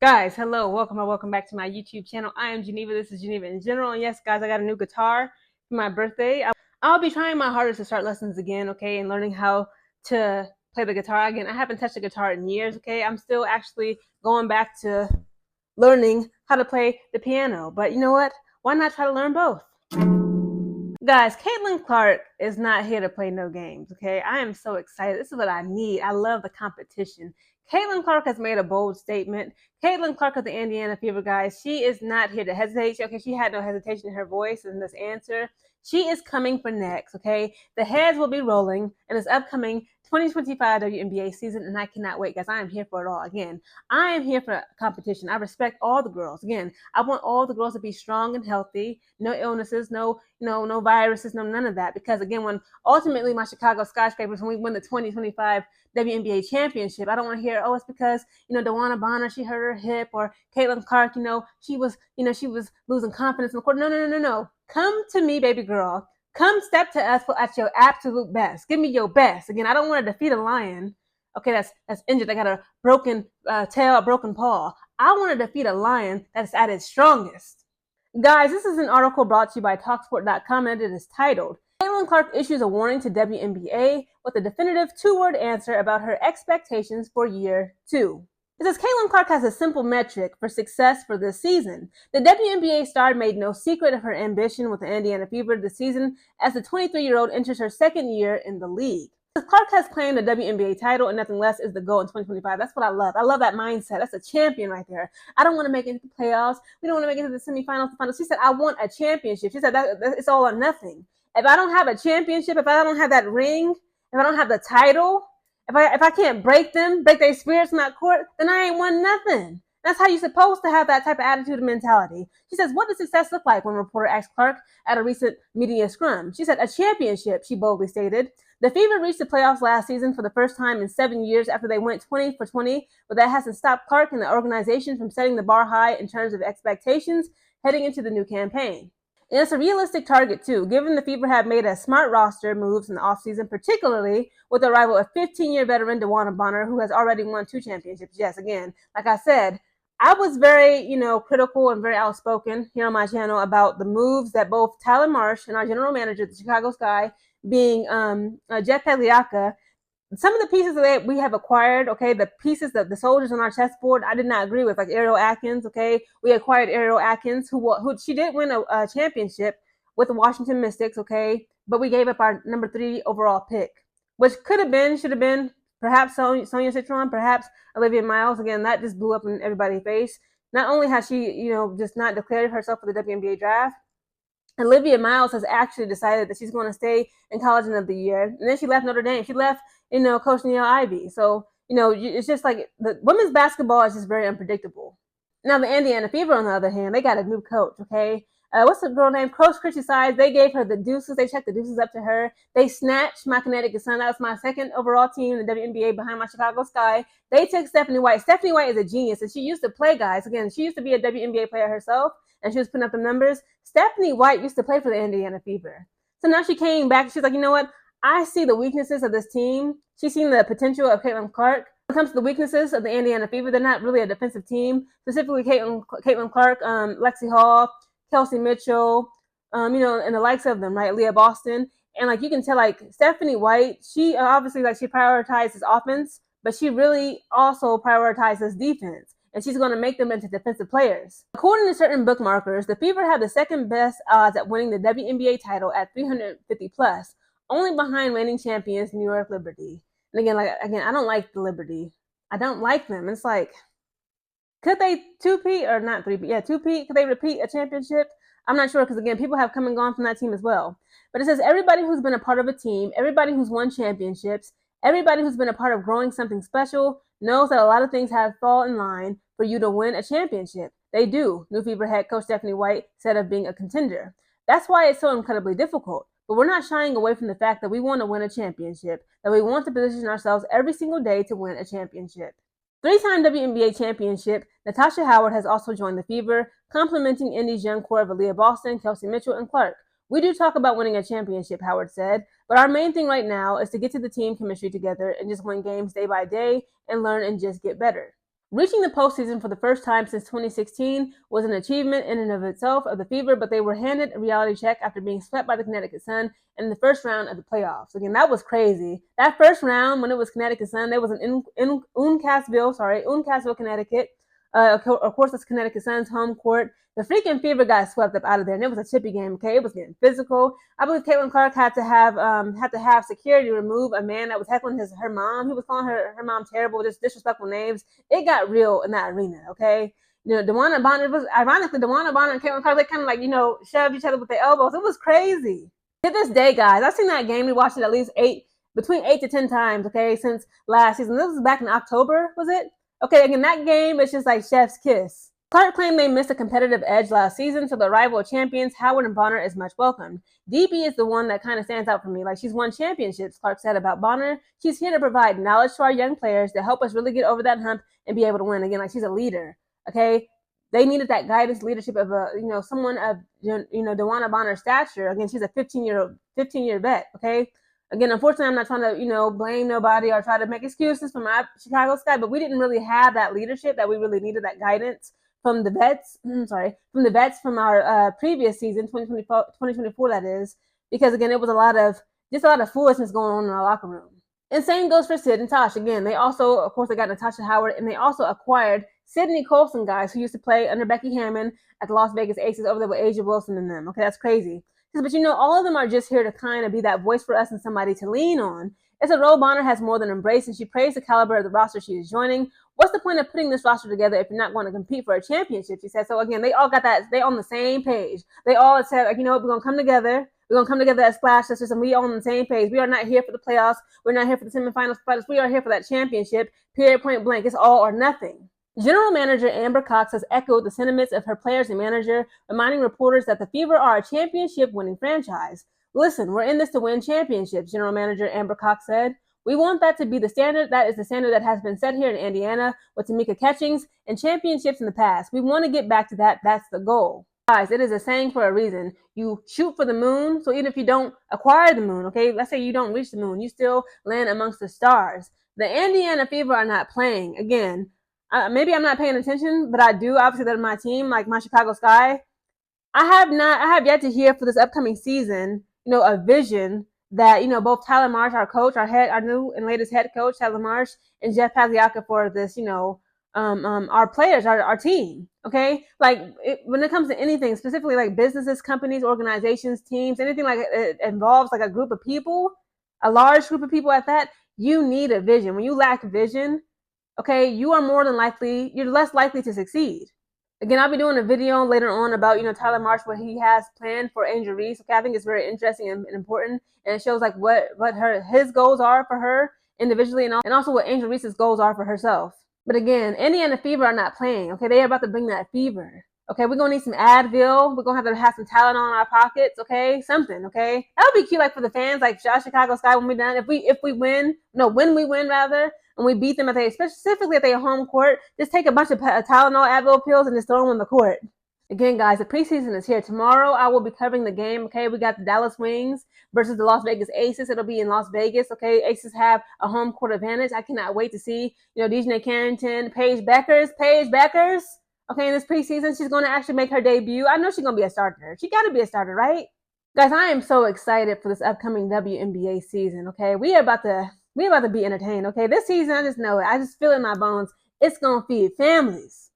Guys, hello, welcome or welcome back to my YouTube channel. I am Geneva. This is Geneva in general. And yes, guys, I got a new guitar for my birthday. I'll be trying my hardest to start lessons again, okay, and learning how to play the guitar again. I haven't touched the guitar in years, okay. I'm still actually going back to learning how to play the piano. But you know what? Why not try to learn both? Guys, Caitlin Clark is not here to play no games, okay? I am so excited. This is what I need. I love the competition. Caitlin Clark has made a bold statement. Caitlin Clark of the Indiana Fever, guys, she is not here to hesitate. Okay, she had no hesitation in her voice in this answer. She is coming for next, okay? The heads will be rolling in this upcoming 2025 WNBA season, and I cannot wait, guys. I am here for it all. Again, I am here for competition. I respect all the girls. Again, I want all the girls to be strong and healthy, no illnesses, no viruses, no none of that. Because again, when ultimately my Chicago Skyscrapers, when we win the 2025 WNBA Championship, I don't want to hear, oh, it's because DeWanna Bonner, she hurt her hip, or Caitlin Clark, she was losing confidence in the court. No. Come to me, baby girl. Come step to us at your absolute best. Give me your best. Again, I don't want to defeat a lion. Okay, that's injured. I got a broken tail, a broken paw. I want to defeat a lion that's at its strongest. Guys, this is an article brought to you by Talksport.com, and it is titled, Caitlin Clark issues a warning to WNBA with a definitive two-word answer about her expectations for year two. It says Caitlin Clark has a simple metric for success for this season. The WNBA star made no secret of her ambition with the Indiana Fever this season as the 23-year-old enters her second year in the league. Clark has claimed the WNBA title and nothing less is the goal in 2025. That's what I love. I love that mindset. That's a champion right there. I don't want to make it into the playoffs. We don't want to make it into the semifinals, the finals. She said, I want a championship. She said that it's all or nothing. If I don't have a championship, if I don't have that ring, if I don't have the title, if I can't break their spirits in that court, then I ain't won nothing. That's how you're supposed to have that type of attitude and mentality. She says, what does success look like when a reporter asked Clark at a recent media scrum? She said, a championship, she boldly stated. The Fever reached the playoffs last season for the first time in 7 years after they went 20 for 20, but that hasn't stopped Clark and the organization from setting the bar high in terms of expectations heading into the new campaign. And it's a realistic target, too, given the Fever have made a smart roster moves in the offseason, particularly with the arrival of 15-year veteran DeWanna Bonner, who has already won 2 championships. Yes, again, like I said, I was very, critical and very outspoken here on my channel about the moves that both Tyler Marsh and our general manager, the Chicago Sky, being Jeff Pagliacca, some of the pieces that we have acquired, okay, the pieces that the soldiers on our chessboard, I did not agree with, like Ariel Atkins, okay. We acquired Ariel Atkins, who she did win a championship with the Washington Mystics, okay, but we gave up our number 3 overall pick, which should have been, perhaps Sonia Citron, perhaps Olivia Miles. Again, that just blew up in everybody's face. Not only has she, just not declared herself for the WNBA draft, Olivia Miles has actually decided that she's going to stay in College of the Year. And then she left Notre Dame. She left, Coach Neil Ivey. So, it's just like the women's basketball is just very unpredictable. Now, the Indiana Fever, on the other hand, they got a new coach, okay? What's the girl named? Coach Chrissy Sides. They gave her the deuces. They checked the deuces up to her. They snatched my Connecticut Sun. That was my second overall team in the WNBA behind my Chicago Sky. They took Stephanie White. Stephanie White is a genius, and she used to play, guys. Again, she used to be a WNBA player herself, and she was putting up the numbers. Stephanie White used to play for the Indiana Fever. So now she came back. She's like, you know what? I see the weaknesses of this team. She's seen the potential of Caitlin Clark. When it comes to the weaknesses of the Indiana Fever, they're not really a defensive team. Specifically, Caitlin Clark, Lexi Hall, Kelsey Mitchell, and the likes of them, right? Leah Boston. And like you can tell, like Stephanie White, she obviously she prioritizes offense, but she really also prioritizes defense. And she's going to make them into defensive players. According to certain bookmarkers, the Fever have the second best odds at winning the WNBA title at 350 plus, only behind reigning champions New York Liberty. And again, I don't like the Liberty. I don't like them. It's like, could they two-peat or not three-peat? Yeah, two-peat. Could they repeat a championship? I'm not sure because, again, people have come and gone from that team as well. But it says everybody who's been a part of a team, everybody who's won championships, everybody who's been a part of growing something special knows that a lot of things have to fall in line for you to win a championship. They do, New Fever head coach Stephanie White said of being a contender. That's why it's so incredibly difficult. But we're not shying away from the fact that we want to win a championship, that we want to position ourselves every single day to win a championship. 3-time WNBA championship, Natasha Howard has also joined the Fever, complementing Indy's young core of Aaliyah Boston, Kelsey Mitchell, and Clark. We do talk about winning a championship, Howard said, but our main thing right now is to get to the team chemistry together and just win games day by day and learn and just get better. Reaching the postseason for the first time since 2016 was an achievement in and of itself of the Fever, but they were handed a reality check after being swept by the Connecticut Sun in the first round of the playoffs. Again, that was crazy. That first round, when it was Connecticut Sun, there was an Uncasville, Connecticut. Of course, it's Connecticut Sun's home court. The freaking Fever got swept up out of there, and it was a chippy game. Okay, it was getting physical. I believe Caitlin Clark had to have security remove a man that was heckling her mom. He was calling her mom terrible, just disrespectful names. It got real in that arena. Okay, DeWanna Bonner DeWanna and Caitlin Clark, they kind of shoved each other with their elbows. It was crazy. To this day, guys, I've seen that game. We watched it at least between 8 to 10 times. Okay, since last season. This was back in October, was it? Okay, again, that game is just like chef's kiss. Clark claimed they missed a competitive edge last season, so the rival champions, Howard and Bonner, is much welcomed. DB is the one that kind of stands out for me. Like, she's won championships, Clark said about Bonner. She's here to provide knowledge to our young players to help us really get over that hump and be able to win. Again, like, she's a leader, okay? They needed that guidance, leadership of someone of DeWanna Bonner's stature. Again, she's a 15-year vet, okay? Again, unfortunately, I'm not trying to, blame nobody or try to make excuses for my Chicago Sky, but we didn't really have that leadership that we really needed, that guidance from the vets from our previous season, 2024, that is, because again, it was a lot of foolishness going on in our locker room. And same goes for Sid and Tosh. Again, they also, of course, they got Natasha Howard, and they also acquired Sydney Colson, guys, who used to play under Becky Hammon at the Las Vegas Aces over there with Asia Wilson and them. Okay, that's crazy. But all of them are just here to kind of be that voice for us and somebody to lean on. It's a role Bonner has more than embraced, and she praised the caliber of the roster she is joining. What's the point of putting this roster together if you're not going to compete for a championship? She said. So again, they all got that. They on the same page. They all said, like, we're going to come together. We're going to come together as Splash Sisters, and we all on the same page. We are not here for the playoffs. We're not here for the semifinals. We are here for that championship. Period, point blank. It's all or nothing. General Manager Amber Cox has echoed the sentiments of her players and manager, reminding reporters that the Fever are a championship-winning franchise. Listen, we're in this to win championships, General Manager Amber Cox said. We want that to be the standard. That is the standard that has been set here in Indiana with Tamika Catchings and championships in the past. We want to get back to that. That's the goal. Guys, it is a saying for a reason. You shoot for the moon, so even if you don't acquire the moon, okay, let's say you don't reach the moon, you still land amongst the stars. The Indiana Fever are not playing. Again, maybe I'm not paying attention, but I do. Obviously, they're my team, like my Chicago Sky. I have yet to hear for this upcoming season, a vision that, both Tyler Marsh, our coach, our new and latest head coach, Tyler Marsh, and Jeff Pagliacca for this, our players, our team. Okay. Like when it comes to anything, specifically like businesses, companies, organizations, teams, anything like it involves like a group of people, a large group of people at that, you need a vision. When you lack vision, okay, you're less likely to succeed. Again, I'll be doing a video later on about, Tyler Marsh, what he has planned for Angel Reese. Okay, I think it's very interesting and important, and it shows like what his goals are for her individually, and also what Angel Reese's goals are for herself. But again, Indiana Fever are not playing. Okay, they are about to bring that fever. Okay, we're gonna need some Advil. We're gonna have some Tylenol in our pockets. Okay, something. Okay, that would be cute, like for the fans, like Chicago Sky when we're done. When we win rather. And we beat them specifically at their home court, just take a bunch of Tylenol, Advil pills, and just throw them on the court. Again, guys, the preseason is here. Tomorrow, I will be covering the game. Okay, we got the Dallas Wings versus the Las Vegas Aces. It'll be in Las Vegas. Okay, Aces have a home court advantage. I cannot wait to see, Dejanay Carrington, Paige Beckers. Okay, in this preseason, she's going to actually make her debut. I know she's going to be a starter. She got to be a starter, right? Guys, I am so excited for this upcoming WNBA season. Okay, we're about to be entertained, okay? This season, I just know it. I just feel it in my bones. It's going to feed families.